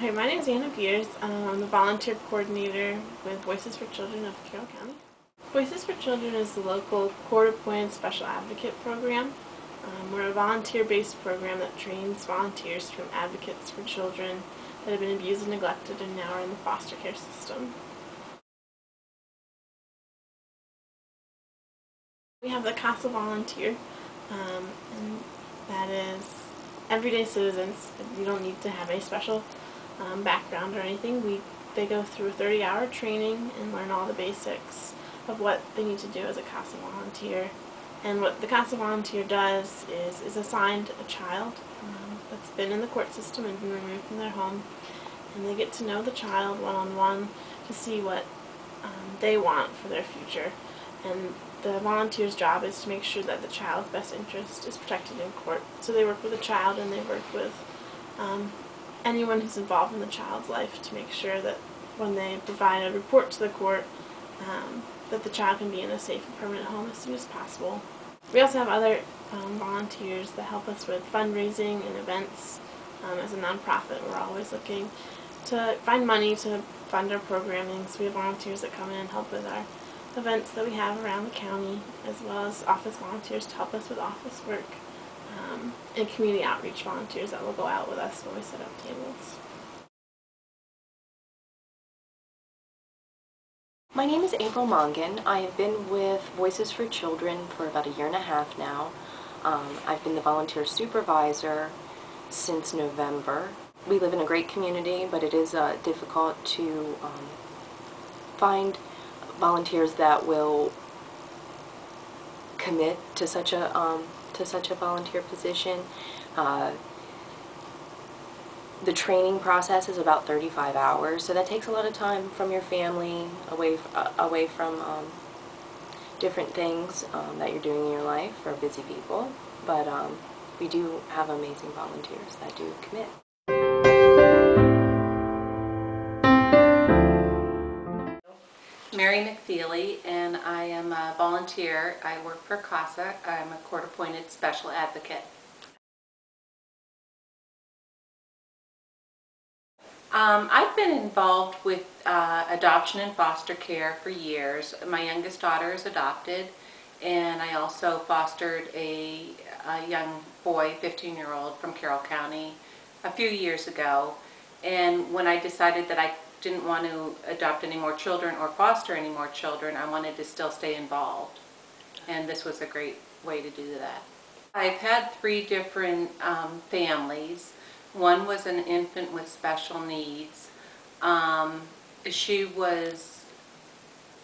Hi, my name is Anna Beers. I'm the volunteer coordinator with Voices for Children of Carroll County. Voices for Children is the local court-appointed special advocate program. We're a volunteer-based program that trains volunteers from advocates for children that have been abused and neglected and now are in the foster care system. We have the CASA volunteer, and that is everyday citizens. You don't need to have a special background or anything. They go through a 30-hour training and learn all the basics of what they need to do as a CASA volunteer. And what the CASA volunteer does is assigned a child that's been in the court system and been removed from their home, and they get to know the child one-on-one to see what they want for their future. And the volunteer's job is to make sure that the child's best interest is protected in court. So they work with the child and they work with anyone who's involved in the child's life to make sure that when they provide a report to the court, that the child can be in a safe and permanent home as soon as possible. We also have other volunteers that help us with fundraising and events. As a nonprofit, we're always looking to find money to fund our programming, so we have volunteers that come in and help with our events that we have around the county, as well as office volunteers to help us with office work, and community outreach volunteers that will go out with us when we set up tables. My name is April Mongan. I have been with Voices for Children for about 1.5 years now. I've been the volunteer supervisor since November. We live in a great community, but it is difficult to find volunteers that will commit to such a volunteer position. The training process is about 35 hours, so that takes a lot of time from your family, away from different things that you're doing in your life for busy people. But we do have amazing volunteers that do commit. Mary McFeely, and I am a volunteer. I work for CASA. I'm a court-appointed special advocate. I've been involved with adoption and foster care for years. My youngest daughter is adopted, and I also fostered a young boy, 15-year-old, from Carroll County a few years ago. And when I decided that I didn't want to adopt any more children or foster any more children, I wanted to still stay involved, and this was a great way to do that. I've had 3 different families. One was an infant with special needs. She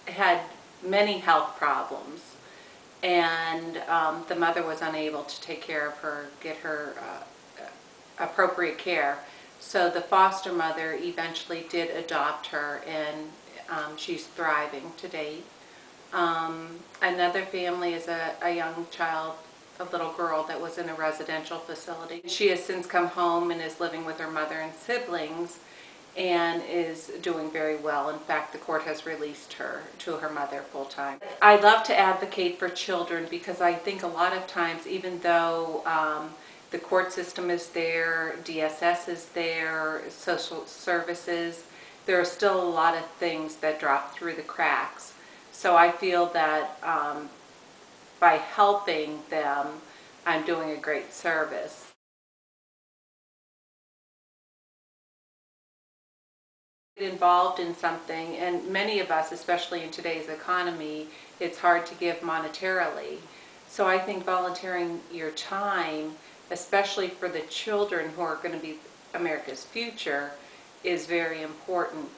had many health problems, and the mother was unable to take care of her, get her appropriate care. So the foster mother eventually did adopt her, and she's thriving to date. Another family is a young child, a little girl that was in a residential facility. She has since come home and is living with her mother and siblings and is doing very well. In fact, the court has released her to her mother full time. I love to advocate for children because I think a lot of times, even though the court system is there, DSS is there, social services, there are still a lot of things that drop through the cracks. So I feel that by helping them, I'm doing a great service. Involved in something, and many of us, especially in today's economy, it's hard to give monetarily. So I think volunteering your time, especially for the children who are going to be America's future, is very important.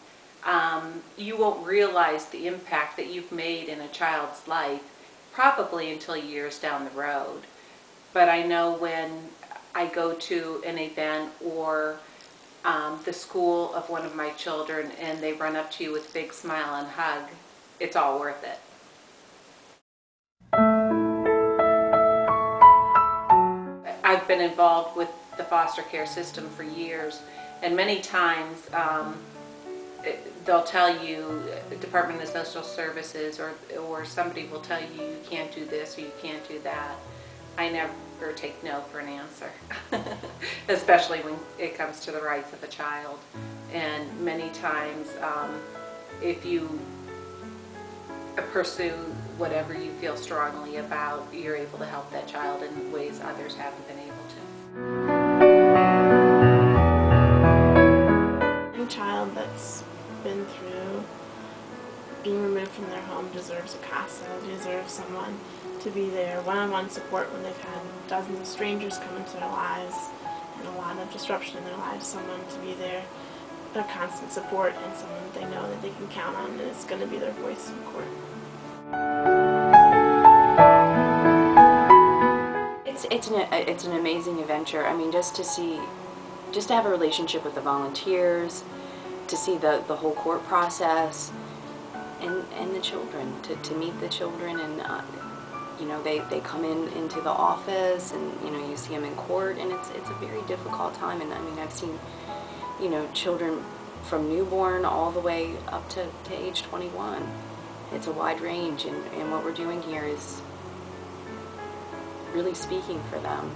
You won't realize the impact that you've made in a child's life probably until years down the road. But I know when I go to an event or the school of one of my children and they run up to you with a big smile and hug, it's all worth it. I've been involved with the foster care system for years, and many times they'll tell you, the Department of Social Services or somebody will tell you you can't do this or you can't do that. I never take no for an answer, especially when it comes to the rights of a child. And many times, if you pursue whatever you feel strongly about, you're able to help that child in ways others haven't been able to. Any child that's been through being removed from their home deserves a casa, deserves someone to be there, one-on-one support when they've had dozens of strangers come into their lives and a lot of disruption in their lives, someone to be there, a constant support, and someone they know that they can count on and is going to be their voice in court. It's an amazing adventure. I mean, just to have a relationship with the volunteers, to see the whole court process, and the children, to meet the children, and you know, they come into the office, and you know, you see them in court, and it's a very difficult time. And I mean, I've seen, you know, children from newborn all the way up to age 21. It's a wide range, and what we're doing here is really speaking for them.